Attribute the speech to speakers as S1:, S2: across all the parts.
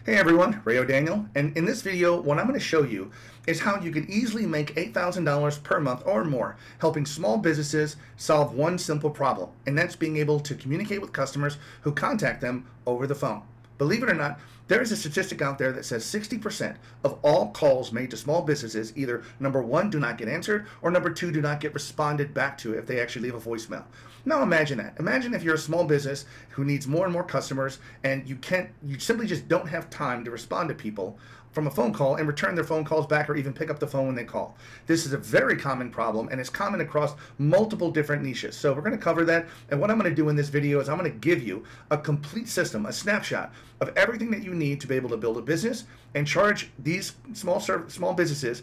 S1: Hey everyone, Ray O'Daniel, and in this video what I'm going to show you is how you can easily make $8,000 per month or more helping small businesses solve one simple problem, and that's being able to communicate with customers who contact them over the phone. Believe it or not, there is a statistic out there that says 60% of all calls made to small businesses either number one, do not get answered, or number two, do not get responded back to if they actually leave a voicemail. Now imagine that. Imagine if you're a small business who needs more and more customers and you simply just don't have time to respond to people from a phone call and return their phone calls back or even pick up the phone when they call. This is a very common problem and it's common across multiple different niches. So we're going to cover that, and what I'm going to do in this video is I'm going to give you a complete system, a snapshot of everything that you need to be able to build a business and charge these small businesses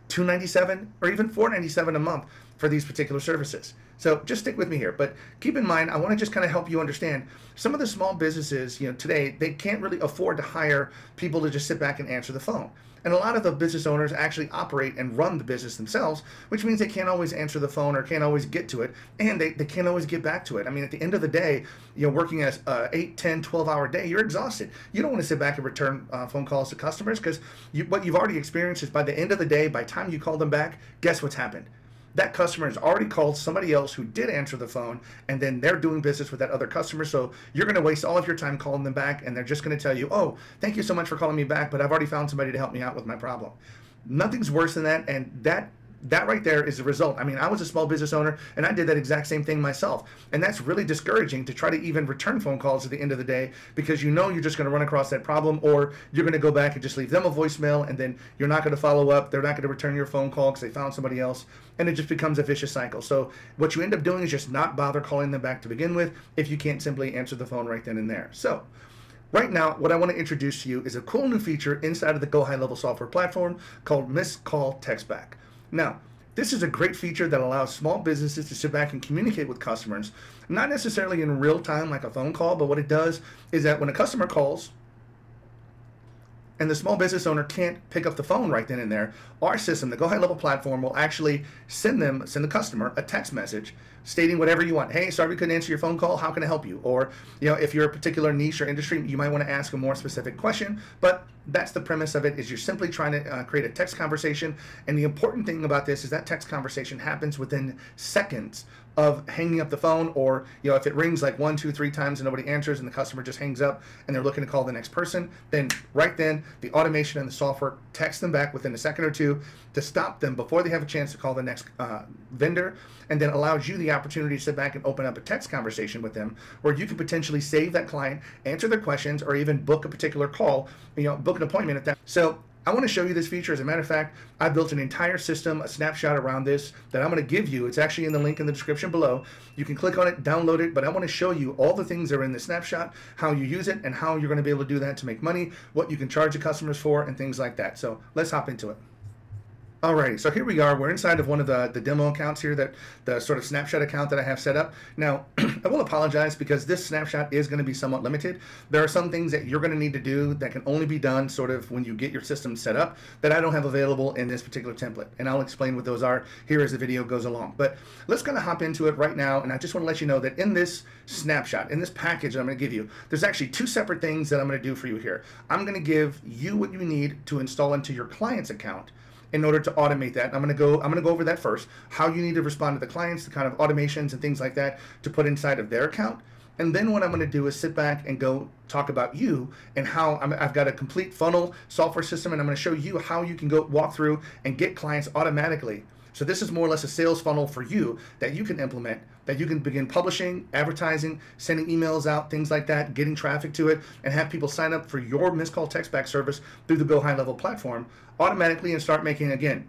S1: $297 or even $497 a month for these particular services. So just stick with me here, but keep in mind, I want to just kind of help you understand some of the small businesses, today, they can't really afford to hire people to just sit back and answer the phone. And a lot of the business owners actually operate and run the business themselves, which means they can't always answer the phone or can't always get to it, and they can't always get back to it. I mean, at the end of the day, working as 8, 10, 12-hour day, you're exhausted. You don't want to sit back and return phone calls to customers because what you've already experienced is by the end of the day, by the time you call them back, guess what's happened? That customer has already called somebody else who did answer the phone, and then they're doing business with that other customer. So you're going to waste all of your time calling them back, and they're just going to tell you, oh, thank you so much for calling me back, but I've already found somebody to help me out with my problem. Nothing's worse than that, and that right there is the result. I mean, I was a small business owner and I did that exact same thing myself. And that's really discouraging to try to even return phone calls at the end of the day, because you're just going to run across that problem, or you're going to go back and just leave them a voicemail, and then you're not going to follow up. They're not going to return your phone call because they found somebody else, and it just becomes a vicious cycle. So what you end up doing is just not bother calling them back to begin with if you can't simply answer the phone right then and there. So right now, what I want to introduce to you is a cool new feature inside of the GoHighlevel software platform called Missed Call Text Back. Now, this is a great feature that allows small businesses to sit back and communicate with customers, not necessarily in real time like a phone call, but what it does is that when a customer calls and the small business owner can't pick up the phone right then and there, our system, the GoHighlevel platform, will actually send the customer a text message stating whatever you want. Hey, sorry we couldn't answer your phone call. How can I help you? Or, if you're a particular niche or industry, you might want to ask a more specific question. But that's the premise of it, is you're simply trying to create a text conversation. And the important thing about this is that text conversation happens within seconds of hanging up the phone, or if it rings like 1, 2, 3 times and nobody answers and the customer just hangs up and they're looking to call the next person, then right then the automation and the software texts them back within a second or two to stop them before they have a chance to call the next vendor, and then allows you the opportunity to sit back and open up a text conversation with them where you can potentially save that client, answer their questions, or even book a particular call, book an appointment at that. So I want to show you this feature. As a matter of fact, I built an entire system, a snapshot around this that I'm going to give you. It's actually in the link in the description below. You can click on it, download it, but I want to show you all the things that are in the snapshot, how you use it, and how you're going to be able to do that to make money, what you can charge the customers for, and things like that. So let's hop into it. Alrighty, so here we are. We're inside of one of the demo accounts here, that the sort of snapshot account that I have set up. Now, I will apologize because this snapshot is going to be somewhat limited. There are some things that you're going to need to do that can only be done sort of when you get your system set up that I don't have available in this particular template. And I'll explain what those are here as the video goes along. But let's kind of hop into it right now. And I just want to let you know that in this snapshot, in this package that I'm going to give you, there's actually 2 separate things that I'm going to do for you here. I'm going to give you what you need to install into your client's account in order to automate that. I'm going to go over that first, how you need to respond to the clients, the kind of automations and things like that to put inside of their account. And then what I'm going to do is sit back and go talk about you and how I've got a complete funnel software system, and I'm going to show you how you can go walk through and get clients automatically. So this is more or less a sales funnel for you that you can implement, that you can begin publishing, advertising, sending emails out, things like that, getting traffic to it, and have people sign up for your missed call text back service through the GoHighlevel platform automatically and start making, again,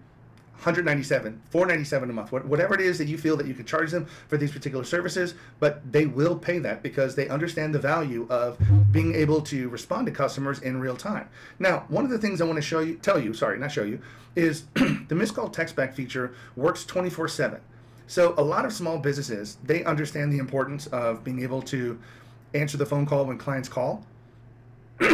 S1: $197, $497 a month, whatever it is that you feel that you can charge them for these particular services, but they will pay that because they understand the value of being able to respond to customers in real time. Now, one of the things I want to tell you, is the missed call text back feature works 24/7. So a lot of small businesses, they understand the importance of being able to answer the phone call when clients call.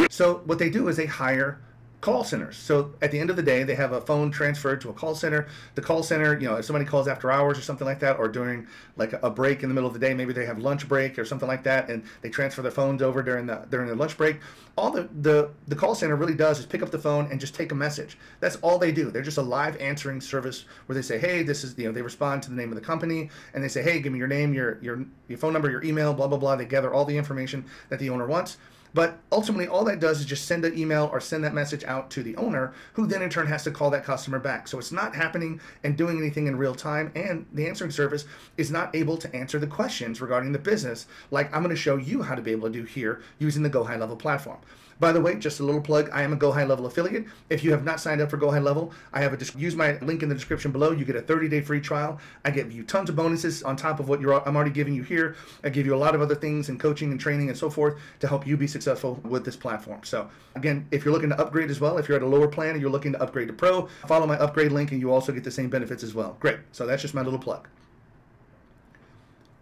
S1: So what they do is they hire call centers. So at the end of the day, they have a phone transferred to a call center. The call center, if somebody calls after hours or something like that, or during like a break in the middle of the day, maybe they have lunch break or something like that, and they transfer their phones over during the lunch break. All the call center really does is pick up the phone and just take a message. That's all they do. They're just a live answering service where they say, hey, this is, they respond to the name of the company, and they say, hey, give me your name, your phone number, your email, blah, blah, blah. They gather all the information that the owner wants. But ultimately, all that does is just send an email or send that message out to the owner, who then in turn has to call that customer back. So it's not happening and doing anything in real time, and the answering service is not able to answer the questions regarding the business like I'm going to show you how to be able to do here using the GoHighlevel platform. By the way, just a little plug, I am a GoHighlevel affiliate. If you have not signed up for GoHighlevel, I have use my link in the description below. You get a 30-day free trial. I give you tons of bonuses on top of what I'm already giving you here. I give you a lot of other things in coaching and training and so forth to help you be successful with this platform. So again, if you're looking to upgrade as well, if you're at a lower plan and you're looking to upgrade to Pro, follow my upgrade link and you also get the same benefits as well. Great. So that's just my little plug.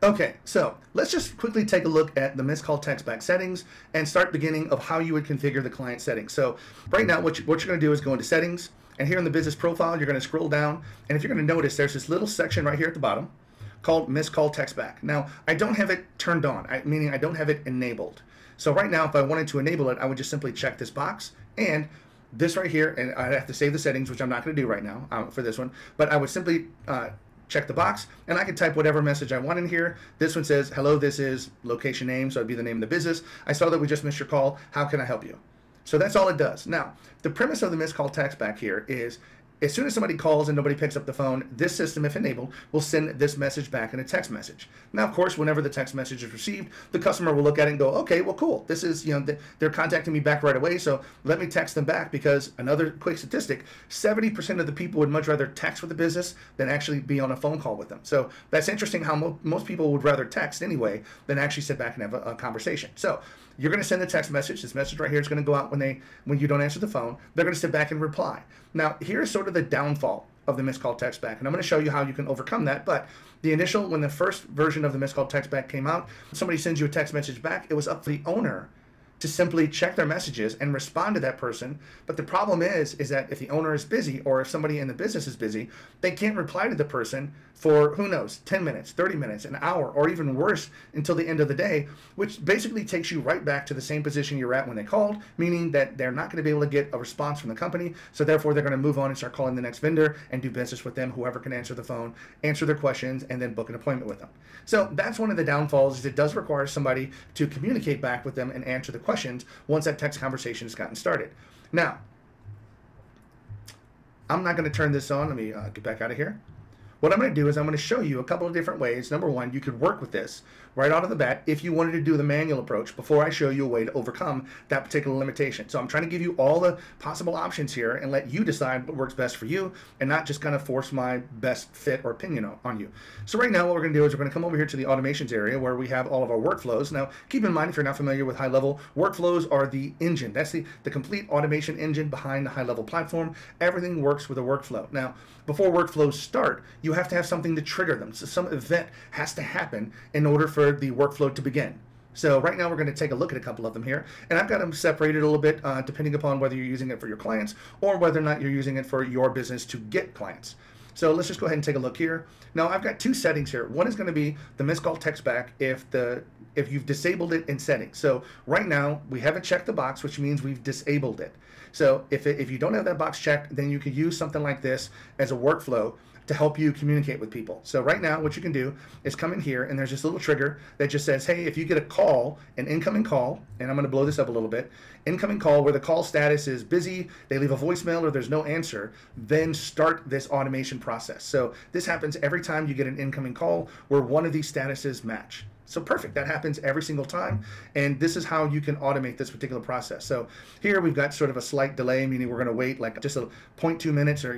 S1: Okay, so let's just quickly take a look at the missed call text back settings and start beginning of how you would configure the client settings. So right now, what you're going to do is go into settings, and here in the business profile, you're going to scroll down, and if you're going to notice, there's this little section right here at the bottom called missed call text back. Now, I don't have it turned on, meaning I don't have it enabled. So right now, if I wanted to enable it, I would just simply check this box, and this right here, and I'd have to save the settings, which I'm not going to do right now for this one, but I would simply check the box, and I can type whatever message I want in here. This one says, hello, this is location name, so it'd be the name of the business. I saw that we just missed your call. How can I help you? So that's all it does. Now, the premise of the missed call text back here is, as soon as somebody calls and nobody picks up the phone, this system, if enabled, will send this message back in a text message. Now, of course, whenever the text message is received, the customer will look at it and go, okay, well, cool. This is, they're contacting me back right away, so let me text them back, because another quick statistic, 70% of the people would much rather text with the business than actually be on a phone call with them. So that's interesting how most people would rather text anyway than actually sit back and have a conversation. So you're going to send a text message. This message right here is going to go out when you don't answer the phone. They're going to sit back and reply. Now, here's sort of the downfall of the missed call text back, and I'm going to show you how you can overcome that. But when the first version of the missed call text back came out, somebody sends you a text message back, it was up to the owner to simply check their messages and respond to that person. But the problem is that if the owner is busy, or if somebody in the business is busy, they can't reply to the person for, who knows, 10 minutes, 30 minutes, an hour, or even worse, until the end of the day, which basically takes you right back to the same position you're at when they called, meaning that they're not going to be able to get a response from the company, so therefore they're going to move on and start calling the next vendor and do business with them, whoever can answer the phone, answer their questions, and then book an appointment with them. So that's one of the downfalls, is it does require somebody to communicate back with them and answer the questions once that text conversation has gotten started. Now, I'm not going to turn this on. Let me get back out of here. What I'm going to do is I'm going to show you a couple of different ways. Number one, you could work with this right out of the bat if you wanted to do the manual approach before I show you a way to overcome that particular limitation. So I'm trying to give you all the possible options here and let you decide what works best for you, and not just kind of force my best fit or opinion on you. So right now what we're going to do is we're going to come over here to the automations area where we have all of our workflows. Now, keep in mind, if you're not familiar with Highlevel, workflows are the engine. That's the complete automation engine behind the Highlevel platform. Everything works with a workflow. Now, before workflows start, you have to have something to trigger them. So some event has to happen in order for the workflow to begin. So right now we're going to take a look at a couple of them here, and I've got them separated a little bit depending upon whether you're using it for your clients or whether or not you're using it for your business to get clients. So let's just go ahead and take a look here. Now I've got two settings here. One is going to be the missed call text back if you've disabled it in settings. So right now we haven't checked the box, which means we've disabled it. So if you don't have that box checked, then you could use something like this as a workflow to help you communicate with people. So right now what you can do is come in here, and there's this little trigger that just says, hey, if you get a call, an incoming call, and I'm going to blow this up a little bit, incoming call where the call status is busy, they leave a voicemail, or there's no answer, then start this automation process. So this happens every time you get an incoming call where one of these statuses match. So perfect, that happens every single time, and this is how you can automate this particular process. So here we've got sort of a slight delay, meaning we're going to wait like just a 0.2 minutes or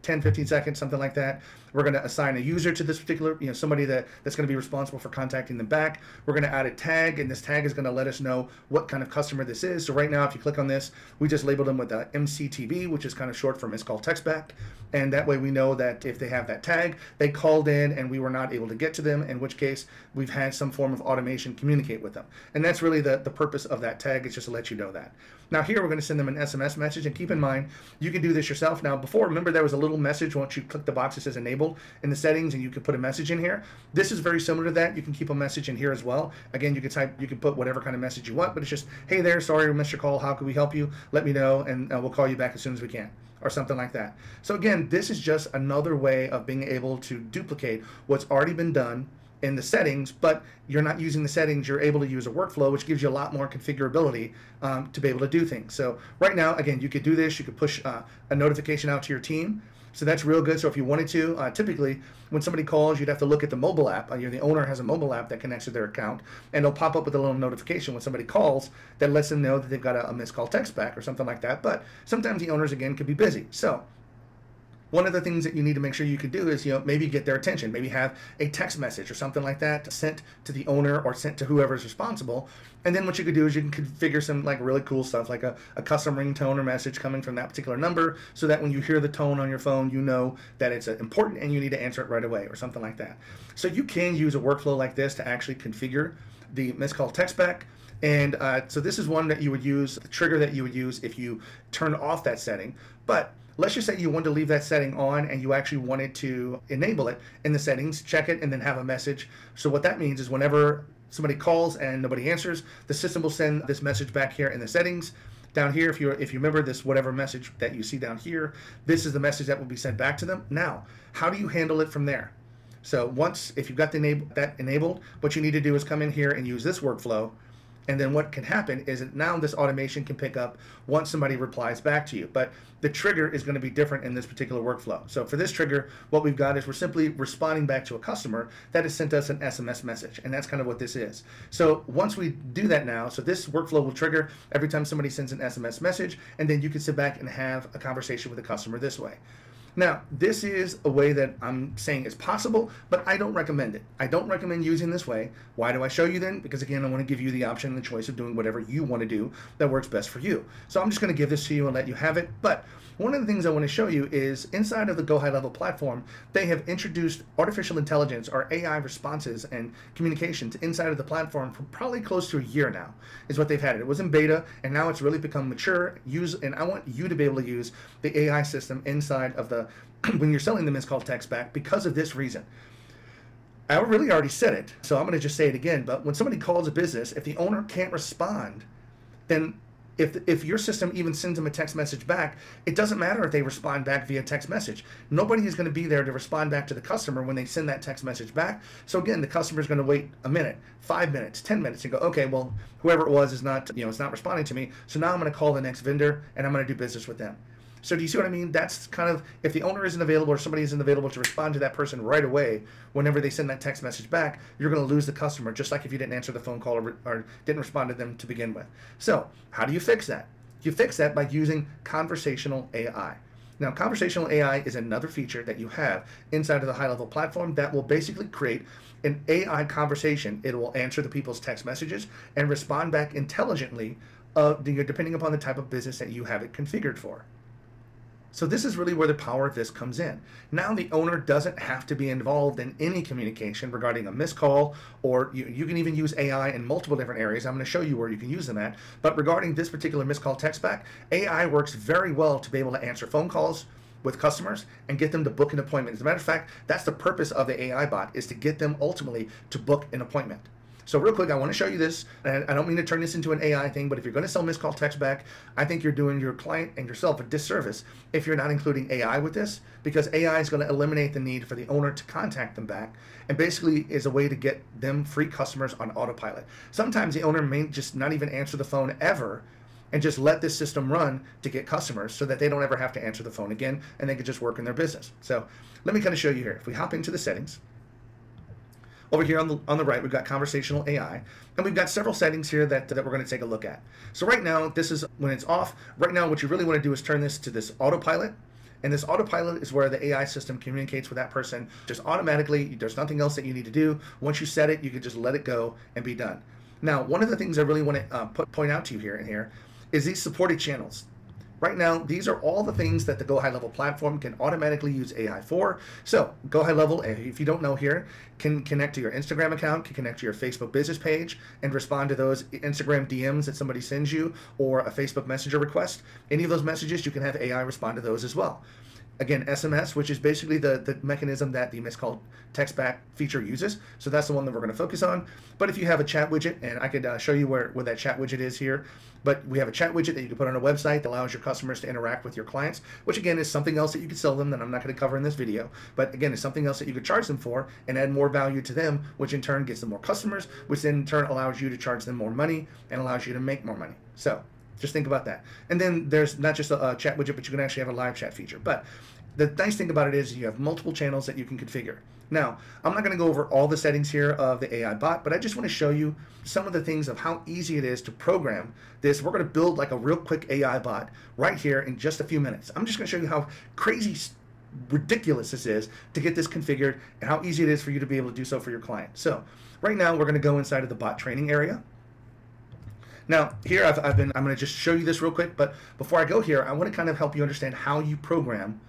S1: 10, 15 seconds, something like that. We're going to assign a user to this particular, somebody that's going to be responsible for contacting them back. We're going to add a tag, and this tag is going to let us know what kind of customer this is. So right now, if you click on this, we just labeled them with a MCTB, which is kind of short for missed call text back. And that way we know that if they have that tag, they called in and we were not able to get to them, in which case we've had some form of automation communicate with them. And that's really the purpose of that tag, is just to let you know that. Now here we're going to send them an SMS message, and keep in mind, you can do this yourself. Now before, remember there was a little message once you click the box that says enabled in the settings, and you could put a message in here. This is very similar to that. You can keep a message in here as well. Again, you can put whatever kind of message you want, but it's just, hey there, sorry we missed your call, how can we help you? Let me know, and we'll call you back as soon as we can, or something like that. So again, this is just another way of being able to duplicate what's already been done in the settings, but you're not using the settings. You're able to use a workflow, which gives you a lot more configurability to be able to do things. So right now, again, you could do this. You could push a notification out to your team. So that's real good. So if you wanted to, typically when somebody calls, you'd have to look at the mobile app. The owner has a mobile app that connects to their account, and it'll pop up with a little notification when somebody calls that lets them know that they've got a missed call text back or something like that. But sometimes the owners, again, could be busy. So one of the things that you need to make sure you can do is, maybe get their attention, maybe have a text message or something like that sent to the owner or sent to whoever's responsible. And then what you could do is you can configure some really cool stuff, like a custom ringtone or message coming from that particular number, so that when you hear the tone on your phone, you know that it's important and you need to answer it right away or something like that. So you can use a workflow like this to actually configure the missed call text back. And so this is one that you would use, the trigger that you would use if you turn off that setting. But let's just say you wanted to leave that setting on and you actually wanted to enable it in the settings, check it, and then have a message. So what that means is whenever somebody calls and nobody answers, the system will send this message back here in the settings. Down here, if you remember this, whatever message that you see down here, this is the message that will be sent back to them. Now, how do you handle it from there? So if you've got that enabled, what you need to do is come in here and use this workflow. And then what can happen is that now this automation can pick up once somebody replies back to you. But the trigger is going to be different in this particular workflow. So for this trigger, what we've got is we're simply responding back to a customer that has sent us an SMS message. And that's kind of what this is. So once we do that now, so this workflow will trigger every time somebody sends an SMS message, and then you can sit back and have a conversation with the customer this way. Now, this is a way that I'm saying is possible, but I don't recommend it. I don't recommend using this way. Why do I show you then? Because again, I want to give you the option and the choice of doing whatever you want to do that works best for you. So I'm just going to give this to you and let you have it. But one of the things I want to show you is inside of the GoHighlevel platform, they have introduced artificial intelligence, or AI responses and communications inside of the platform for probably close to a year now is what they've had it. It was in beta, and now it's really become mature. And I want you to be able to use the AI system inside of the when you're selling the missed call text back because of this reason. I really already said it, so I'm going to just say it again. But when somebody calls a business, if the owner can't respond, then if your system even sends them a text message back, it doesn't matter if they respond back via text message. Nobody is going to be there to respond back to the customer when they send that text message back. So again, the customer is going to wait a minute, 5 minutes, 10 minutes, and go, okay, well, whoever it was is not, it's not responding to me. So now I'm going to call the next vendor and I'm going to do business with them. So do you see what I mean? That's kind of, if the owner isn't available or somebody isn't available to respond to that person right away, whenever they send that text message back, you're going to lose the customer, just like if you didn't answer the phone call or didn't respond to them to begin with. So how do you fix that? You fix that by using conversational AI. Now, conversational AI is another feature that you have inside of the Highlevel platform that will basically create an AI conversation. It will answer the people's text messages and respond back intelligently, depending upon the type of business that you have it configured for. So this is really where the power of this comes in. Now the owner doesn't have to be involved in any communication regarding a missed call, or you can even use AI in multiple different areas. I'm going to show you where you can use them at. But regarding this particular missed call text back, AI works very well to be able to answer phone calls with customers and get them to book an appointment. As a matter of fact, that's the purpose of the AI bot, is to get them ultimately to book an appointment. So real quick, I want to show you this, and I don't mean to turn this into an AI thing, but if you're going to sell missed call text back, I think you're doing your client and yourself a disservice if you're not including AI with this, because AI is going to eliminate the need for the owner to contact them back, and basically is a way to get them free customers on autopilot. Sometimes the owner may just not even answer the phone ever, and just let this system run to get customers so that they don't ever have to answer the phone again, and they can just work in their business. So let me kind of show you here. If we hop into the settings, over here on the right, we've got conversational AI, and we've got several settings here that we're going to take a look at. So right now, this is when it's off. Right now, what you really want to do is turn this to this autopilot, And this autopilot is where the AI system communicates with that person just automatically. There's nothing else that you need to do. Once you set it, you can just let it go and be done. Now, one of the things I really want to point out to you here is these supported channels. Right now, these are all the things that the GoHighlevel platform can automatically use AI for. So GoHighlevel, if you don't know here, can connect to your Instagram account, can connect to your Facebook business page and respond to those Instagram DMs that somebody sends you or a Facebook Messenger request. Any of those messages, you can have AI respond to those as well. Again, SMS, which is basically the mechanism that the miscalled text back feature uses. So that's the one that we're going to focus on. But if you have a chat widget, and I could show you where that chat widget is here, but we have a chat widget that you can put on a website that allows your customers to interact with your clients, which again is something else that you could sell them that I'm not going to cover in this video. But again, it's something else that you could charge them for and add more value to them, which in turn gets them more customers, which in turn allows you to charge them more money and allows you to make more money. So just think about that. And then there's not just a chat widget, but you can actually have a live chat feature. But the nice thing about it is you have multiple channels that you can configure. Now, I'm not going to go over all the settings here of the AI bot, but I just want to show you some of the things of how easy it is to program this. We're going to build like a real quick AI bot right here in just a few minutes. I'm just going to show you how crazy ridiculous this is to get this configured and how easy it is for you to be able to do so for your client. So right now we're going to go inside of the bot training area. Now here I'm going to just show you this real quick, but before I go here, I want to kind of help you understand how you program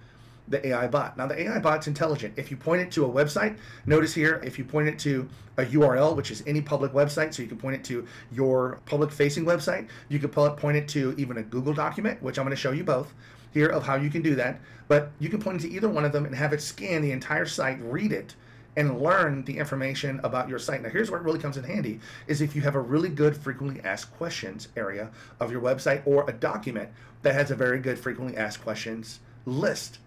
S1: the AI bot. Now the AI bot's intelligent. If you point it to a website, notice here, if you point it to a URL, which is any public website, so you can point it to your public facing website, you can point it to even a Google document, which I'm going to show you both here of how you can do that, but you can point it to either one of them and have it scan the entire site, read it, and learn the information about your site. Now here's where it really comes in handy, is if you have a really good frequently asked questions area of your website or a document that has a very good frequently asked questions list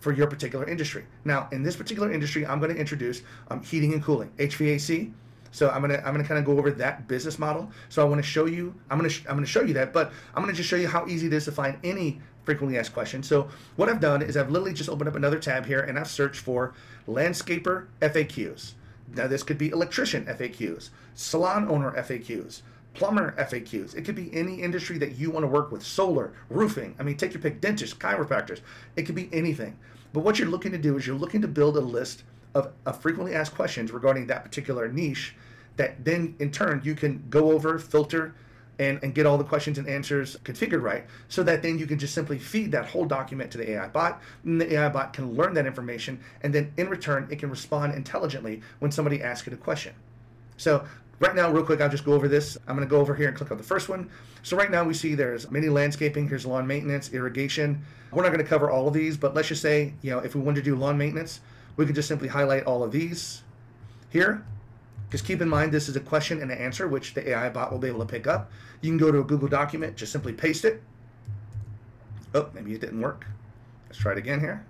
S1: for your particular industry. Now, in this particular industry, I'm going to introduce heating and cooling, HVAC. So I'm gonna kind of go over that business model. So I want to show you. I'm gonna show you that, but I'm gonna just show you how easy it is to find any frequently asked question. So what I've done is I've literally just opened up another tab here and I've searched for landscaper FAQs. Now this could be electrician FAQs, salon owner FAQs, plumber FAQs. It could be any industry that you want to work with, solar, roofing. I mean, take your pick, dentists, chiropractors. It could be anything. But what you're looking to do is you're looking to build a list of frequently asked questions regarding that particular niche that then in turn you can go over, filter, and get all the questions and answers configured right, so that then you can just simply feed that whole document to the AI bot, and the AI bot can learn that information, and then in return it can respond intelligently when somebody asks it a question. So right now, real quick, I'll just go over this. I'm going to go over here and click on the first one. So right now we see there's mini landscaping, here's lawn maintenance, irrigation. We're not going to cover all of these, but let's just say, if we wanted to do lawn maintenance, we could just simply highlight all of these here. Just keep in mind this is a question and an answer, which the AI bot will be able to pick up. You can go to a Google document, just simply paste it. Oh, maybe it didn't work. Let's try it again here.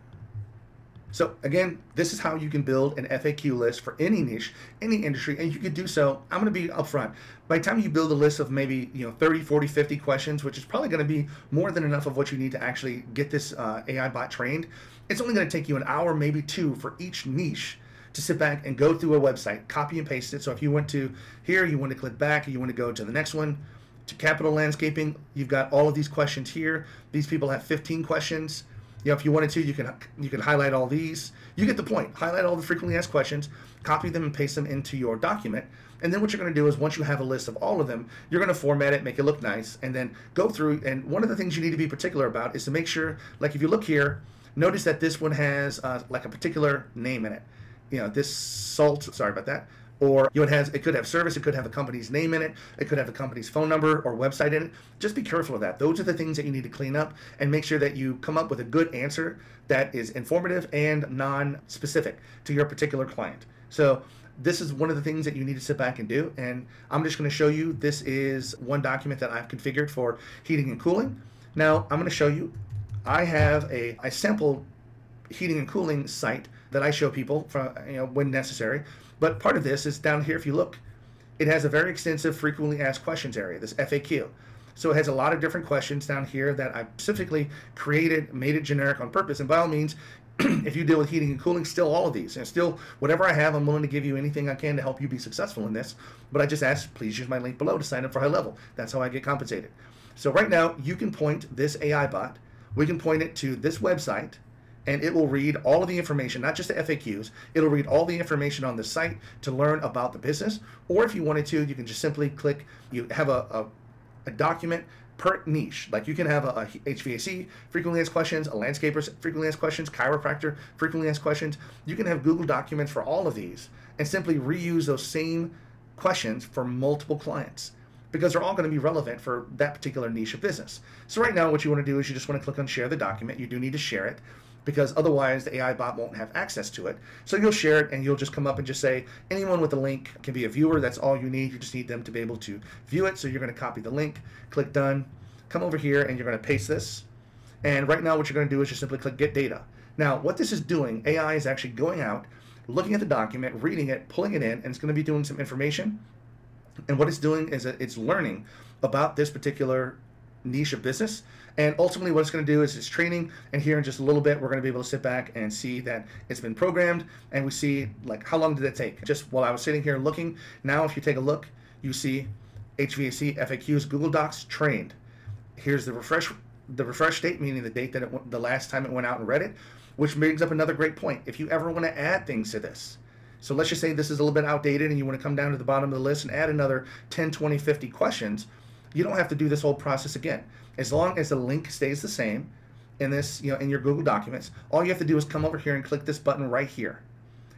S1: So again, this is how you can build an FAQ list for any niche, any industry, and you could do so. I'm going to be upfront. By the time you build a list of maybe 30, 40, 50 questions, which is probably going to be more than enough of what you need to actually get this AI bot trained, it's only going to take you an hour, maybe two, for each niche to sit back and go through a website, copy and paste it. So if you went to here, you want to click back, and you want to go to the next one, to capital landscaping, you've got all of these questions here. These people have 15 questions. If you wanted to, you can highlight all these. You get the point. Highlight all the frequently asked questions, copy them and paste them into your document. And then what you're going to do is once you have a list of all of them, you're going to format it, make it look nice, and then go through. And one of the things you need to be particular about is to make sure, like if you look here, notice that this one has like a particular name in it. This salt, sorry about that. Or it could have service, it could have a company's name in it, it could have a company's phone number or website in it. Just be careful of that. Those are the things that you need to clean up and make sure that you come up with a good answer that is informative and non-specific to your particular client. So this is one of the things that you need to sit back and do. And I'm just going to show you, this is one document that I've configured for heating and cooling. Now I'm going to show you, I sampled heating and cooling site that I show people from, when necessary. But part of this is down here, if you look, it has a very extensive frequently asked questions area, this FAQ. So it has a lot of different questions down here that I specifically created, made it generic on purpose. And by all means, if you deal with heating and cooling, still all of these. And still, whatever I have, I'm willing to give you anything I can to help you be successful in this. But I just ask, please use my link below to sign up for Highlevel. That's how I get compensated. So right now, you can point this AI bot, we can point it to this website, and it will read all of the information, not just the FAQs. It'll read all the information on the site to learn about the business. Or if you wanted to, you can just simply click, you have a document per niche. Like you can have a HVAC frequently asked questions, a landscaper's frequently asked questions, chiropractor frequently asked questions. You can have Google documents for all of these and simply reuse those same questions for multiple clients, because they're all going to be relevant for that particular niche of business. So right now what you want to do is you just want to click on share the document. You do need to share it, because otherwise the AI bot won't have access to it. So you'll share it and you'll just come up and just say, anyone with a link can be a viewer. That's all you need. You just need them to be able to view it. So you're going to copy the link, click done, come over here and you're going to paste this. And right now what you're going to do is just simply click get data. Now what this is doing, AI is actually going out, looking at the document, reading it, pulling it in, and it's going to be doing some information. And what it's doing is it's learning about this particular niche of business. And ultimately what it's going to do is it's training, and here in just a little bit we're going to be able to sit back and see that it's been programmed, and we see like how long did it take. Just while I was sitting here looking, now if you take a look, you see HVAC FAQs Google Docs trained. Here's the refresh date, meaning the date that the last time it went out and read it, which brings up another great point. If you ever want to add things to this, so let's just say this is a little bit outdated and you want to come down to the bottom of the list and add another 10, 20, 50 questions, you don't have to do this whole process again. As long as the link stays the same in this, in your Google Documents, all you have to do is come over here and click this button right here.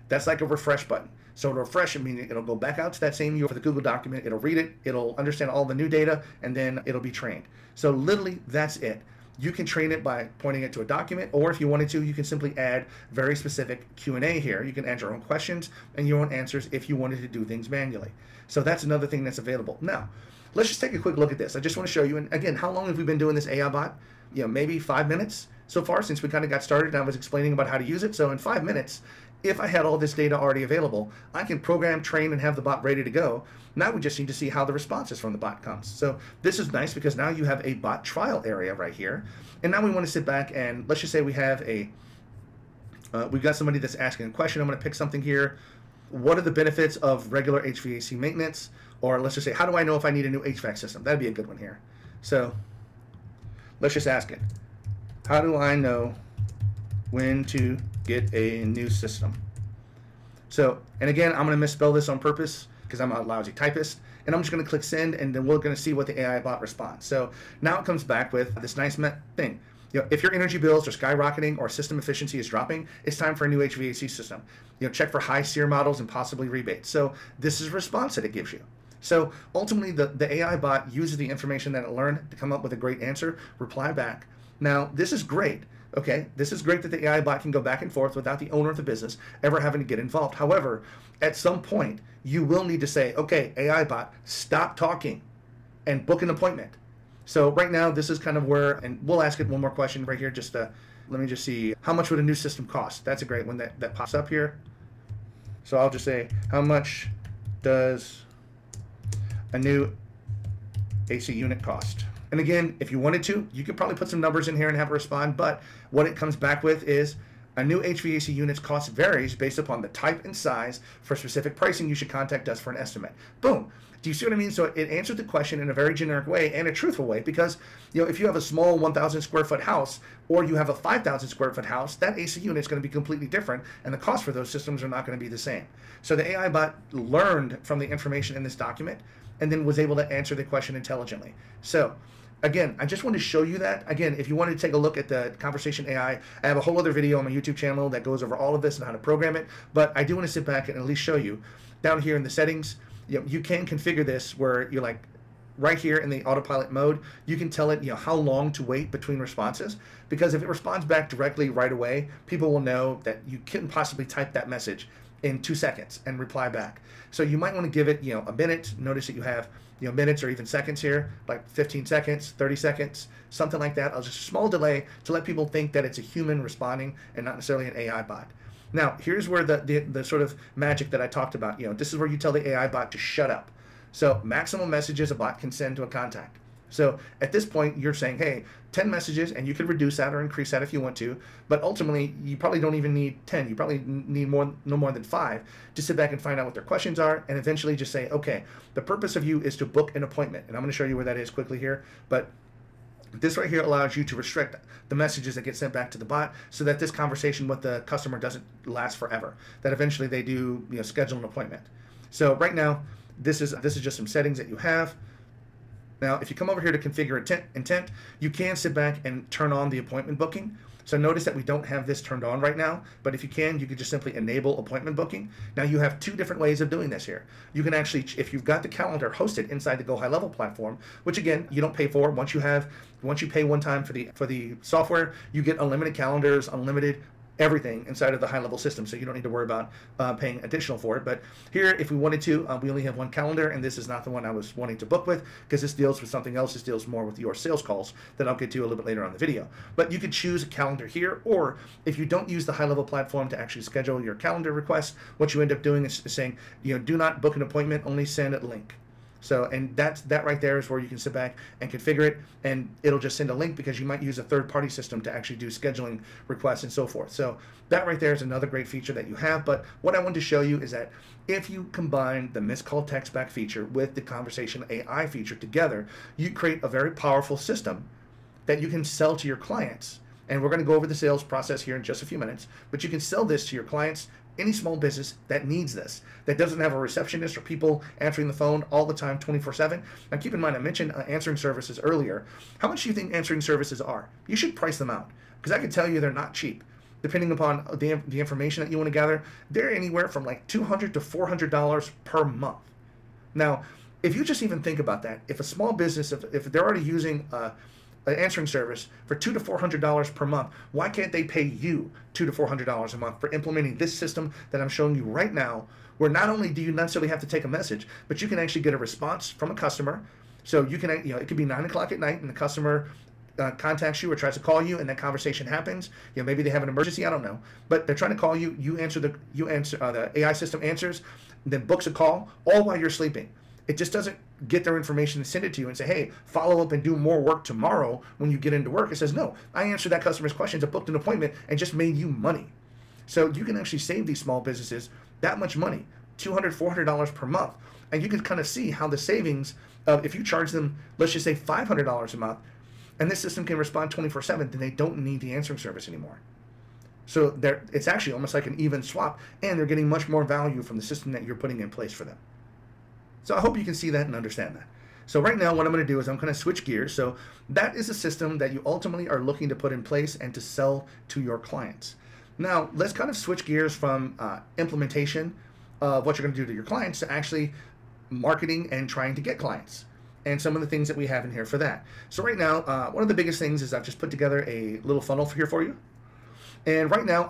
S1: That's like a refresh button. So it'll refresh, meaning it'll go back out to that same URL for the Google document, it'll read it, it'll understand all the new data, and then it'll be trained. So literally that's it. You can train it by pointing it to a document, or if you wanted to, you can simply add very specific Q&A here. You can add your own questions and your own answers if you wanted to do things manually. So that's another thing that's available. Now, let's just take a quick look at this. I just want to show you, and again, how long have we been doing this AI bot? Maybe 5 minutes so far since we kind of got started and I was explaining about how to use it. So in 5 minutes, if I had all this data already available, I can program, train, and have the bot ready to go. Now we just need to see how the responses from the bot comes. So this is nice because now you have a bot trial area right here. And now we want to sit back and let's just say we have we've got somebody that's asking a question. I'm going to pick something here. What are the benefits of regular HVAC maintenance? Or let's just say, how do I know if I need a new HVAC system? That'd be a good one here. So let's just ask it. How do I know when to get a new system? So, and again, I'm going to misspell this on purpose because I'm a lousy typist, and I'm just going to click send, and then we're going to see what the AI bot responds. So now it comes back with this nice thing. If your energy bills are skyrocketing or system efficiency is dropping, it's time for a new HVAC system. Check for high SEER models and possibly rebates. So this is a response that it gives you. So ultimately, the AI bot uses the information that it learned to come up with a great answer, reply back. Now, this is great. Okay, this is great that the AI bot can go back and forth without the owner of the business ever having to get involved. However, at some point, you will need to say, okay, AI bot, stop talking and book an appointment. So right now, this is kind of where, and we'll ask it one more question right here. Just let me just see, how much would a new system cost? That's a great one that pops up here. So I'll just say, how much does a new AC unit cost? And again, if you wanted to, you could probably put some numbers in here and have it respond, but what it comes back with is a new HVAC unit's cost varies based upon the type and size. For specific pricing, you should contact us for an estimate. Boom. Do you see what I mean? So it answered the question in a very generic way and a truthful way, because if you have a small 1,000 square foot house or you have a 5,000 square foot house, that AC unit is going to be completely different, and the cost for those systems are not going to be the same. So the AI bot learned from the information in this document and then was able to answer the question intelligently. So again, I just wanted to show you that. Again, if you wanted to take a look at the Conversation AI, I have a whole other video on my YouTube channel that goes over all of this and how to program it. But I do want to sit back and at least show you down here in the settings. You can configure this where you're like right here in the autopilot mode. You can tell it how long to wait between responses, because if it responds back directly right away, people will know that you couldn't possibly type that message in 2 seconds and reply back. So you might want to give it a minute. Notice that you have minutes or even seconds here, like 15 seconds, 30 seconds, something like that. Just a small delay to let people think that it's a human responding and not necessarily an AI bot. Now, here's where the sort of magic that I talked about, this is where you tell the AI bot to shut up. So maximum messages a bot can send to a contact. So at this point, you're saying, hey, 10 messages, and you could reduce that or increase that if you want to, but ultimately, you probably don't even need 10. You probably need no more than 5 to sit back and find out what their questions are, and eventually just say, okay, the purpose of you is to book an appointment. And I'm going to show you where that is quickly here, but This right here allows you to restrict the messages that get sent back to the bot so that this conversation with the customer doesn't last forever, that eventually they do, schedule an appointment. So right now, this is just some settings that you have. Now, if you come over here to configure intent, you can sit back and turn on the appointment booking. So notice that we don't have this turned on right now, but if you can, you could just simply enable appointment booking. Now you have two different ways of doing this here. You can actually, if you've got the calendar hosted inside the GoHighlevel platform, which again, you don't pay for. Once you pay one time for the software, you get unlimited calendars, unlimited everything inside of the Highlevel system, so you don't need to worry about paying additional for it. But here, if we wanted to, we only have one calendar, and this is not the one I was wanting to book with, because this deals with something else. This deals more with your sales calls that I'll get to a little bit later on the video. But you could choose a calendar here, or if you don't use the Highlevel platform to actually schedule your calendar requests, what you end up doing is saying, do not book an appointment, only send a link. So, and that right there is where you can sit back and configure it, and it'll just send a link, because you might use a third-party system to actually do scheduling requests and so forth. So that right there is another great feature that you have. But what I wanted to show you is that if you combine the missed call text back feature with the conversation AI feature together, you create a very powerful system that you can sell to your clients. And we're going to go over the sales process here in just a few minutes, but you can sell this to your clients, any small business that needs this, that doesn't have a receptionist or people answering the phone all the time 24/7. Now keep in mind, I mentioned answering services earlier. How much do you think answering services are? You should price them out, because I can tell you they're not cheap. Depending upon the information that you want to gather, they're anywhere from like $200 to $400 per month. Now, if you just even think about that, if a small business, if they're already using an answering service for $200 to $400 per month, why can't they pay you $200 to $400 a month for implementing this system that I'm showing you right now, where not only do you not necessarily have to take a message, but you can actually get a response from a customer. So you can, it could be 9 o'clock at night and the customer contacts you or tries to call you, and that conversation happens. Maybe they have an emergency, I don't know, but they're trying to call you. You answer the AI system answers, then books a call, all while you're sleeping. It just doesn't get their information and send it to you and say, hey, follow up and do more work tomorrow when you get into work. It says, no, I answered that customer's questions, I booked an appointment, and just made you money. So you can actually save these small businesses that much money, $200, $400 per month. And you can kind of see how the savings of, if you charge them, let's just say $500 a month, and this system can respond 24/7, then they don't need the answering service anymore. So it's actually almost like an even swap, and they're getting much more value from the system that you're putting in place for them. So I hope you can see that and understand that. So right now what I'm going to do is I'm going to switch gears. So that is a system that you ultimately are looking to put in place and to sell to your clients. Now let's kind of switch gears from implementation of what you're going to do to your clients to actually marketing and trying to get clients, and some of the things that we have in here for that. So right now, one of the biggest things is I've just put together a little funnel here for you. And right now,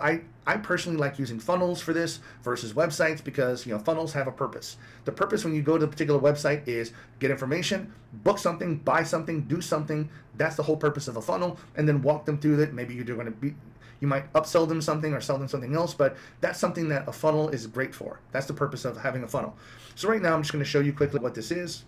S1: I personally like using funnels for this versus websites, because funnels have a purpose. The purpose when you go to a particular website is get information, book something, buy something, do something. That's the whole purpose of a funnel, and then walk them through it. Maybe you might upsell them something or sell them something else, but that's something that a funnel is great for. That's the purpose of having a funnel. So right now, I'm just going to show you quickly what this is.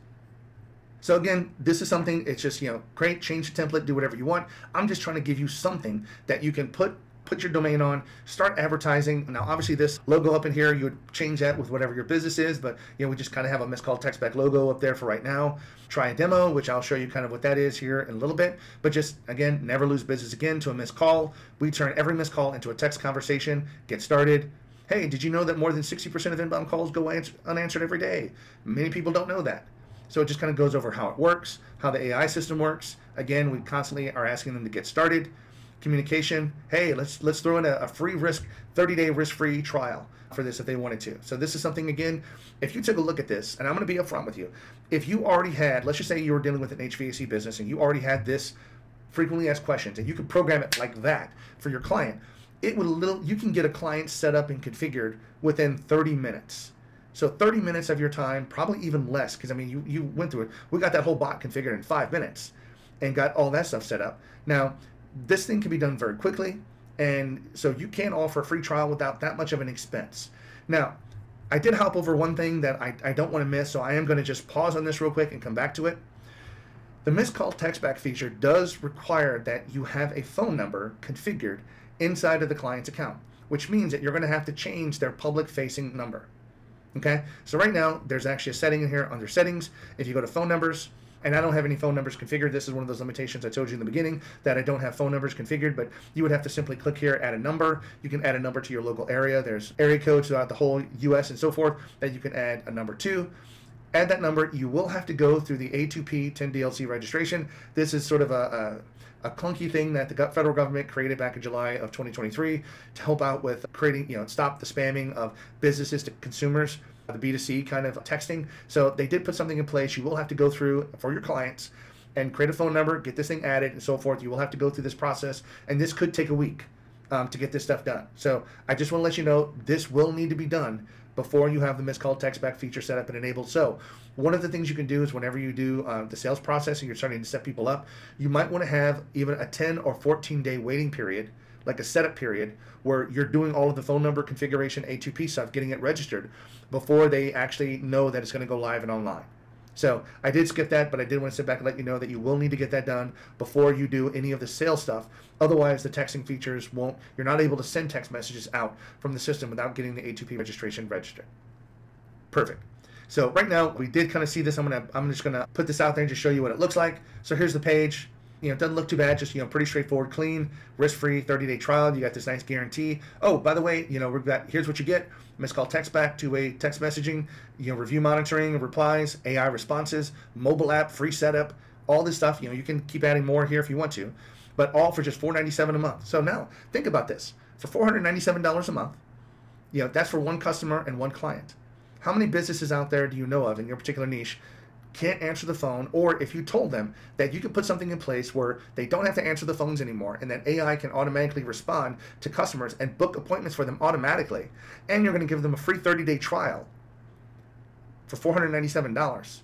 S1: So again, this is something, it's just, create, change the template, do whatever you want. I'm just trying to give you something that you can put your domain on, start advertising. Now, obviously this logo up in here, you would change that with whatever your business is, but we just kind of have a missed call text back logo up there for right now. Try a demo, which I'll show you kind of what that is here in a little bit, but just again, never lose business again to a missed call. We turn every missed call into a text conversation, get started. Hey, did you know that more than 60% of inbound calls go unanswered every day? Many people don't know that. So it just kind of goes over how it works, how the AI system works. Again, we constantly are asking them to get started. Communication, hey, let's throw in a free 30-day risk-free trial for this if they wanted to. So this is something, again, if you took a look at this, and I'm going to be upfront with you, if you already had, let's just say you were dealing with an HVAC business and you already had this frequently asked questions, and you could program it like that for your client, you can get a client set up and configured within 30 minutes. So 30 minutes of your time, probably even less, because you went through it. We got that whole bot configured in 5 minutes and got all that stuff set up. Now, this thing can be done very quickly, and so you can offer a free trial without that much of an expense. Now, I did hop over one thing that I don't want to miss, so I am going to just pause on this real quick and come back to it. The missed call text back feature does require that you have a phone number configured inside of the client's account, which means that you're going to have to change their public-facing number. Okay, so right now there's actually a setting in here under settings. If you go to phone numbers, And I don't have any phone numbers configured. This is one of those limitations I told you in the beginning, that I don't have phone numbers configured, but you would have to simply click here, add a number. You can add a number to your local area. There's area codes throughout the whole US and so forth that you can add a number to. Add that number. You will have to go through the A2P 10DLC registration. This is sort of a clunky thing that the federal government created back in July of 2023 to help out with creating, stop the spamming of businesses to consumers, the B2C kind of texting. So they did put something in place. You will have to go through for your clients and create a phone number, get this thing added, and so forth. You will have to go through this process, and this could take a week to get this stuff done. So I just want to let you know this will need to be done before you have the missed call text back feature set up and enabled. So one of the things you can do is whenever you do the sales process and you're starting to set people up, you might want to have even a 10 or 14 day waiting period, like a setup period, where you're doing all of the phone number configuration, A2P stuff, getting it registered before they actually know that it's going to go live and online. So I did skip that, but I did want to sit back and let you know that you will need to get that done before you do any of the sales stuff. Otherwise, the texting features you're not able to send text messages out from the system without getting the A2P registration registered. Perfect. So right now, we did kind of see this. I'm just gonna put this out there and just show you what it looks like. So here's the page. It doesn't look too bad, just, pretty straightforward, clean, risk-free, 30-day trial. You got this nice guarantee. Oh, by the way, here's what you get: missed call text back, two-way text messaging, review monitoring, replies, AI responses, mobile app, free setup, all this stuff. You can keep adding more here if you want to, but all for just $497 a month. So now, think about this. For $497 a month, that's for one customer and one client. How many businesses out there do you know of in your particular niche can't answer the phone? Or if you told them that you could put something in place where they don't have to answer the phones anymore and that AI can automatically respond to customers and book appointments for them automatically, and you're going to give them a free 30-day trial for $497,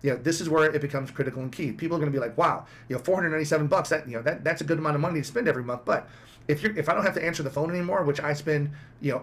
S1: this is where it becomes critical and key. People are going to be like, wow, $497, that's a good amount of money to spend every month. But if I don't have to answer the phone anymore, which I spend,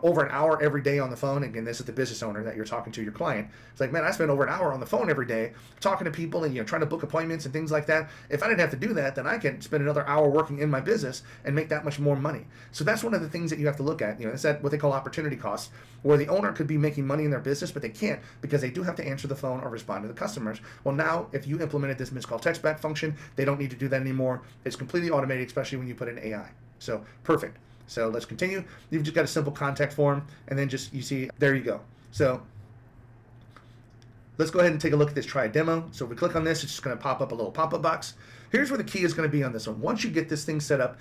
S1: over an hour every day on the phone, again, this is the business owner that you're talking to, your client. It's like, man, I spend over an hour on the phone every day talking to people and, trying to book appointments and things like that. If I didn't have to do that, then I can spend another hour working in my business and make that much more money. So that's one of the things that you have to look at. It's that what they call opportunity costs, where the owner could be making money in their business, but they can't because they do have to answer the phone or respond to the customers. Well, now, if you implemented this missed call text back function, they don't need to do that anymore. It's completely automated, especially when you put in AI. So perfect. So let's continue. You've just got a simple contact form, and then you see, there you go. So let's go ahead and take a look at this try demo. So if we click on this, it's just going to pop up a little pop-up box. Here's where the key is going to be on this one. Once you get this thing set up,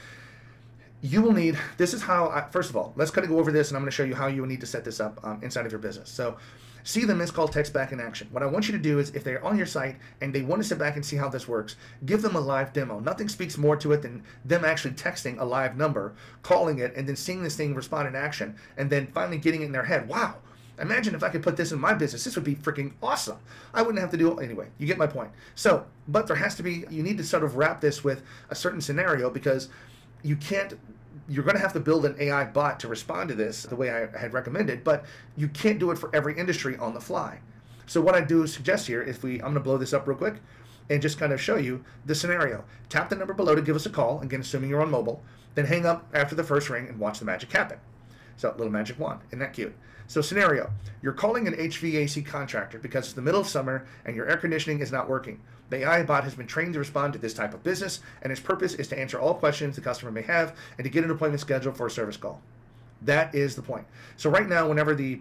S1: you will need, this is how, first of all, let's kind of go over this, and I'm going to show you how you will need to set this up inside of your business. So see the missed call text back in action. What I want you to do is, if they're on your site and they want to sit back and see how this works, give them a live demo. Nothing speaks more to it than them actually texting a live number, calling it, and then seeing this thing respond in action, and then finally getting it in their head. Wow, imagine if I could put this in my business. This would be freaking awesome. I wouldn't have to do it anyway. You get my point. So, but there has to be, you need to sort of wrap this with a certain scenario, because you're going to have to build an AI bot to respond to this the way I had recommended, but you can't do it for every industry on the fly. So what I do suggest here is I'm going to blow this up real quick and just kind of show you the scenario. Tap the number below to give us a call, again, assuming you're on mobile, then hang up after the first ring and watch the magic happen. So little magic wand, isn't that cute? So scenario, you're calling an HVAC contractor because it's the middle of summer and your air conditioning is not working. The AI bot has been trained to respond to this type of business, and its purpose is to answer all questions the customer may have and to get an appointment scheduled for a service call. That is the point. So right now, whenever the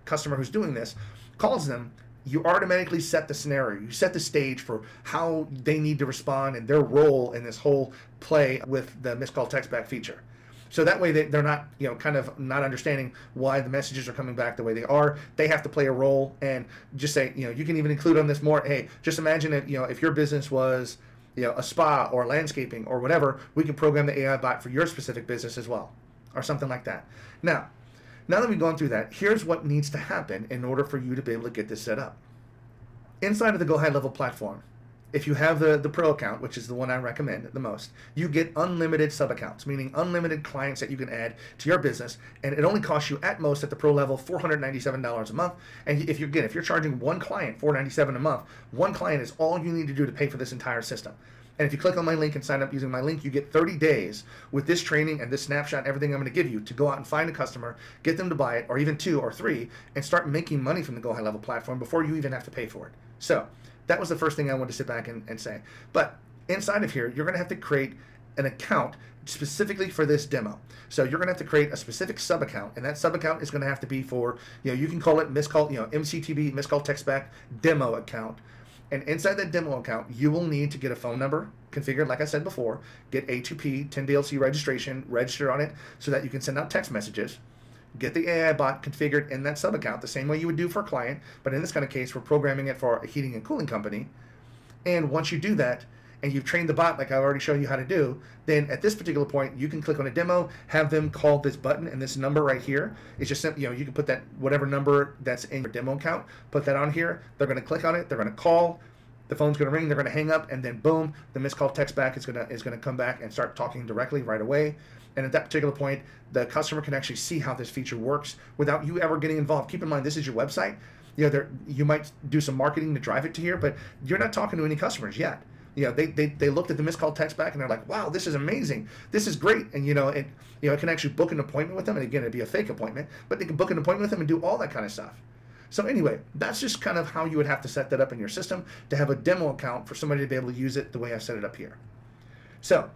S1: customer who's doing this calls them, you automatically set the scenario. You set the stage for how they need to respond and their role in this whole play with the missed call text back feature. So that way they're not, kind of not understanding why the messages are coming back the way they are. They have to play a role and just say, you can even include on this more, hey, just imagine if your business was, a spa or landscaping or whatever, we can program the AI bot for your specific business as well, or something like that. Now that we've gone through that, here's what needs to happen in order for you to be able to get this set up. Inside of the GoHighlevel platform, if you have the Pro account, which is the one I recommend the most, you get unlimited sub-accounts, meaning unlimited clients that you can add to your business, and it only costs you at most at the Pro level $497 a month. And if you're charging one client $497 a month, one client is all you need to do to pay for this entire system. And if you click on my link and sign up using my link, you get 30 days with this training and this snapshot and everything I'm going to give you to go out and find a customer, get them to buy it, or even 2 or 3, and start making money from the GoHighlevel platform before you even have to pay for it. So that was the first thing I wanted to sit back and say. But inside of here, you're going to have to create an account specifically for this demo. So you're going to have to create a specific sub account, and that sub account is going to have to be for, you can call it MCTB, missed call text back demo account. And inside that demo account, you will need to get a phone number configured, like I said before, get A2P 10DLC registration, register on it so that you can send out text messages. Get the AI bot configured in that sub account the same way you would do for a client, but in this kind of case, we're programming it for a heating and cooling company. And once you do that, and you've trained the bot like I already showed you how to do, then at this particular point, you can click on a demo, have them call this button, and this number right here is just simple. You can put that whatever number that's in your demo account, put that on here. They're going to click on it. They're going to call. The phone's going to ring. They're going to hang up, and then boom, the missed call text back is going to come back and start talking directly right away. And at that particular point, the customer can actually see how this feature works without you ever getting involved. Keep in mind, this is your website. You might do some marketing to drive it to here, but you're not talking to any customers yet. They looked at the missed call text back and they're like, wow, this is amazing. This is great. And, it can actually book an appointment with them. And again, it'd be a fake appointment, but they can book an appointment with them and do all that kind of stuff. So anyway, that's just kind of how you would have to set that up in your system to have a demo account for somebody to be able to use it the way I set it up here. So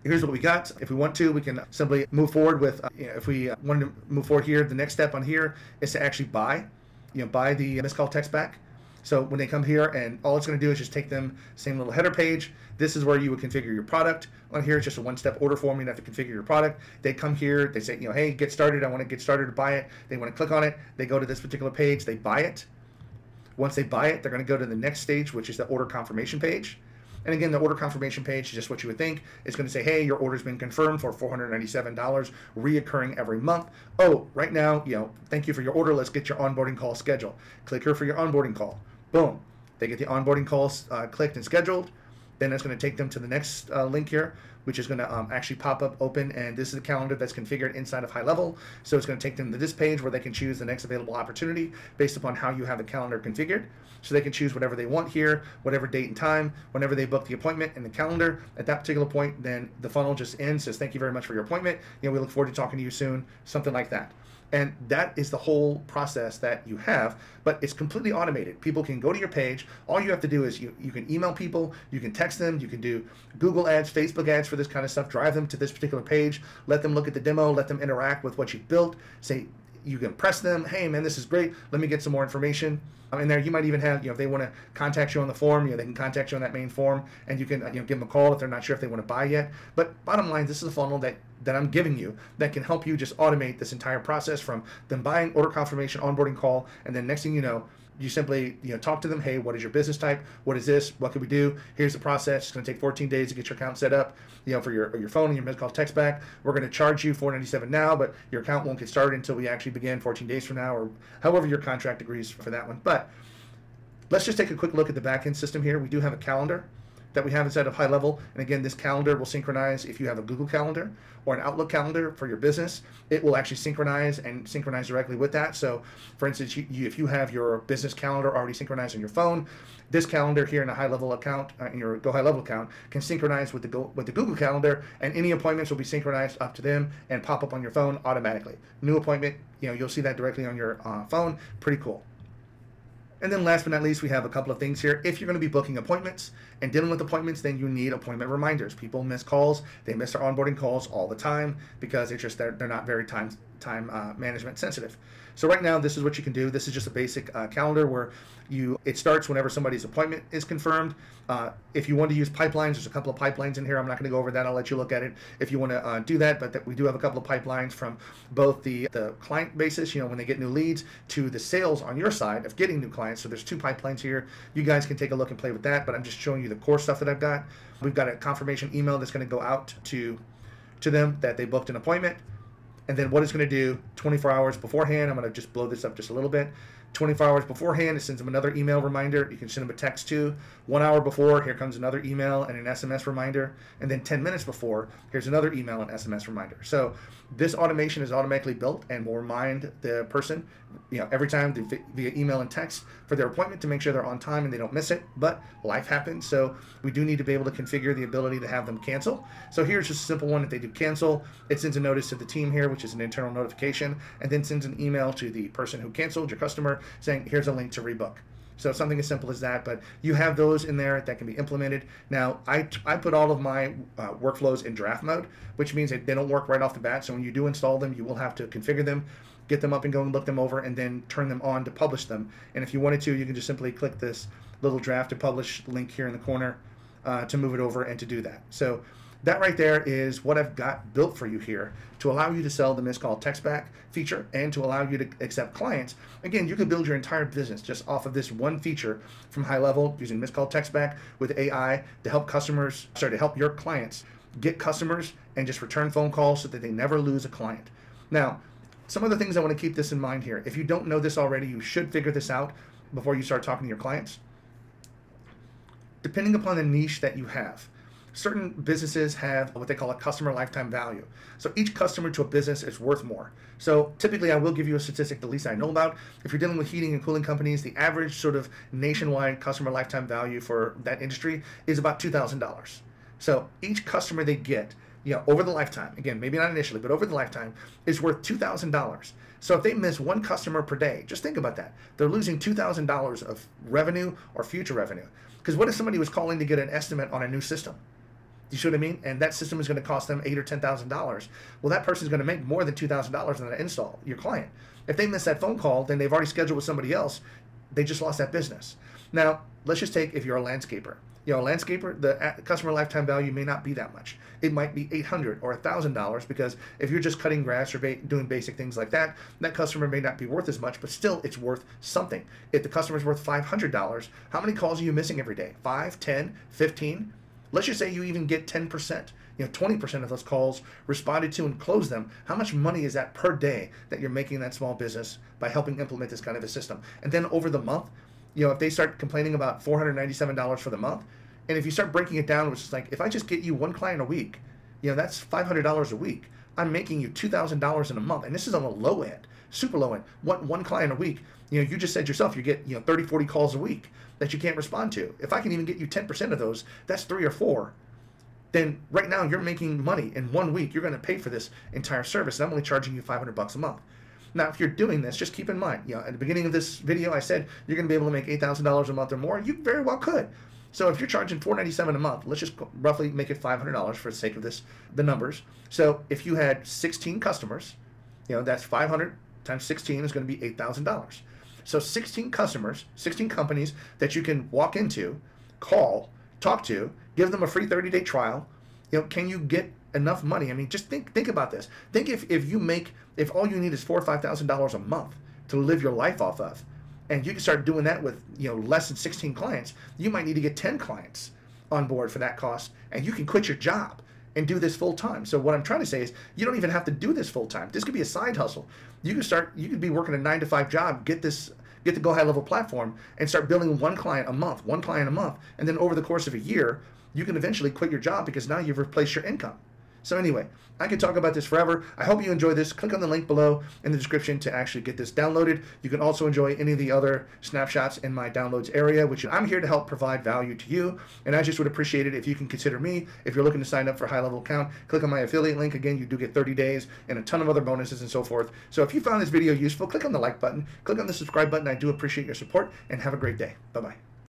S1: here's what we got. If we want to, we can simply move forward with, if we wanted to move forward here, the next step on here is to actually buy the missed call text back. So when they come here, and all it's going to do is just take them, same little header page. This is where you would configure your product. On here, it's just a one-step order form. You have to configure your product. They come here, they say, hey, get started. I want to get started to buy it. They want to click on it. They go to this particular page. They buy it. Once they buy it, they're going to go to the next stage, which is the order confirmation page. And again, the order confirmation page is just what you would think. It's going to say, hey, your order's been confirmed for $497, reoccurring every month. Oh, right now, thank you for your order. Let's get your onboarding call scheduled. Click here for your onboarding call. Boom. They get the onboarding calls clicked and scheduled. Then it's going to take them to the next link here, which is going to actually pop up open. And this is the calendar that's configured inside of Highlevel. So it's going to take them to this page where they can choose the next available opportunity based upon how you have the calendar configured. So they can choose whatever they want here, whatever date and time, whenever they book the appointment in the calendar. At that particular point, then the funnel just ends, says, thank you very much for your appointment. We look forward to talking to you soon, something like that. And that is the whole process that you have, but it's completely automated. People can go to your page. All you have to do is you can email people, you can text them, you can do Google ads, Facebook ads for this kind of stuff, drive them to this particular page, let them look at the demo, let them interact with what you built, say, you can press them, hey man, this is great, let me get some more information. In there, you might even have, if they want to contact you on the form, they can contact you on that main form, and you can give them a call if they're not sure if they want to buy yet. But bottom line, this is a funnel that I'm giving you that can help you just automate this entire process from them buying, order confirmation, onboarding call, and then next thing you know, you simply talk to them, hey, what is your business type? What is this? What can we do? Here's the process. It's going to take 14 days to get your account set up, for your phone and your missed call text back. We're going to charge you $497 now, but your account won't get started until we actually begin 14 days from now, or however your contract agrees for that one. But let's just take a quick look at the backend system here. We do have a calendar that we have inside of Highlevel. And again, this calendar will synchronize if you have a Google Calendar or an Outlook calendar for your business. It will actually synchronize directly with that. So for instance, if you have your business calendar already synchronized on your phone, this calendar here in a Highlevel account, in your GoHighlevel account, can synchronize with the Google Calendar, and any appointments will be synchronized up to them and pop up on your phone automatically. New appointment, you'll see that directly on your phone. Pretty cool. And then last but not least, we have a couple of things here. If you're going to be booking appointments and dealing with appointments, then you need appointment reminders. People miss calls. They miss their onboarding calls all the time because they're not very time management sensitive. So right now, this is what you can do. This is just a basic calendar where it starts whenever somebody's appointment is confirmed. If you want to use pipelines, there's a couple of pipelines in here. I'm not going to go over that. I'll let you look at it if you want to do that. But we do have a couple of pipelines from both the client basis, when they get new leads, to the sales on your side of getting new clients. So there's two pipelines here. You guys can take a look and play with that. But I'm just showing you the core stuff that I've got. We've got a confirmation email that's going to go out to them that they booked an appointment. And then what it's going to do 24 hours beforehand, I'm going to just blow this up just a little bit. 24 hours beforehand, it sends them another email reminder. You can send them a text too. 1 hour before, here comes another email and an SMS reminder. And then 10 minutes before, here's another email and SMS reminder. So this automation is automatically built and will remind the person, every time via email and text for their appointment to make sure they're on time and they don't miss it. But life happens, so we do need to be able to configure the ability to have them cancel. So here's just a simple one. If they do cancel, it sends a notice to the team here, which is an internal notification, and then sends an email to the person who canceled, your customer, saying, here's a link to rebook. So something as simple as that, but you have those in there that can be implemented. Now, I put all of my workflows in draft mode, which means that they don't work right off the bat. So when you do install them, you will have to configure them, get them up and go and look them over, and then turn them on to publish them. And if you wanted to, you can just simply click this little draft to publish link here in the corner to move it over and to do that. So that right there is what I've got built for you here to allow you to sell the missed call text back feature and to allow you to accept clients. Again, you can build your entire business just off of this one feature from Highlevel using missed call text back with AI to help to help your clients get customers and just return phone calls so that they never lose a client. Now, some of the things I want to keep this in mind here. If you don't know this already, you should figure this out before you start talking to your clients. Depending upon the niche that you have, certain businesses have what they call a customer lifetime value. So each customer to a business is worth more. So typically I will give you a statistic, the least I know about. If you're dealing with heating and cooling companies, the average sort of nationwide customer lifetime value for that industry is about $2,000. So each customer they get, over the lifetime, again, maybe not initially, but over the lifetime, is worth $2,000. So if they miss one customer per day, just think about that. They're losing $2,000 of revenue or future revenue. Because what if somebody was calling to get an estimate on a new system? You see what I mean? And that system is going to cost them $8,000 or $10,000. Well, that person's going to make more than $2,000 on that install, your client. If they miss that phone call, then they've already scheduled with somebody else. They just lost that business. Now, let's just take if you're a landscaper. A landscaper, the customer lifetime value may not be that much. It might be $800 or $1,000 because if you're just cutting grass or doing basic things like that, that customer may not be worth as much, but still it's worth something. If the customer's worth $500, how many calls are you missing every day? 5, 10, 15? Let's just say you even get 10%, 20% of those calls responded to and close them. How much money is that per day that you're making that small business by helping implement this kind of a system? And then over the month, if they start complaining about $497 for the month, and if you start breaking it down, which is like, if I just get you one client a week, that's $500 a week. I'm making you $2,000 in a month. And this is on the low end, super low end. One client a week, you just said yourself, you get 30, 40 calls a week that you can't respond to. If I can even get you 10% of those, that's 3 or 4. Then right now you're making money in 1 week. You're going to pay for this entire service. And I'm only charging you $500 a month. Now, if you're doing this, just keep in mind, at the beginning of this video, I said you're going to be able to make $8,000 a month or more. You very well could. So if you're charging $497 a month, let's just roughly make it $500 for the sake of the numbers. So if you had 16 customers, that's 500 times 16 is going to be $8,000. So 16 customers, 16 companies that you can walk into, call, talk to, give them a free 30-day trial. Can you get enough money? I mean, just think about this. Think if all you need is $4,000 or $5,000 a month to live your life off of, and you can start doing that with less than 16 clients, you might need to get 10 clients on board for that cost, and you can quit your job and do this full time. So what I'm trying to say is you don't even have to do this full time. This could be a side hustle. You could be working a 9-to-5 job, get the GoHighlevel platform and start building one client a month, and then over the course of a year, you can eventually quit your job because now you've replaced your income. So anyway, I could talk about this forever. I hope you enjoy this. Click on the link below in the description to actually get this downloaded. You can also enjoy any of the other snapshots in my downloads area, which I'm here to help provide value to you. And I just would appreciate it if you can consider me. If you're looking to sign up for Highlevel account, click on my affiliate link. Again, you do get 30 days and a ton of other bonuses and so forth. So if you found this video useful, click on the like button, click on the subscribe button. I do appreciate your support, and have a great day. Bye-bye.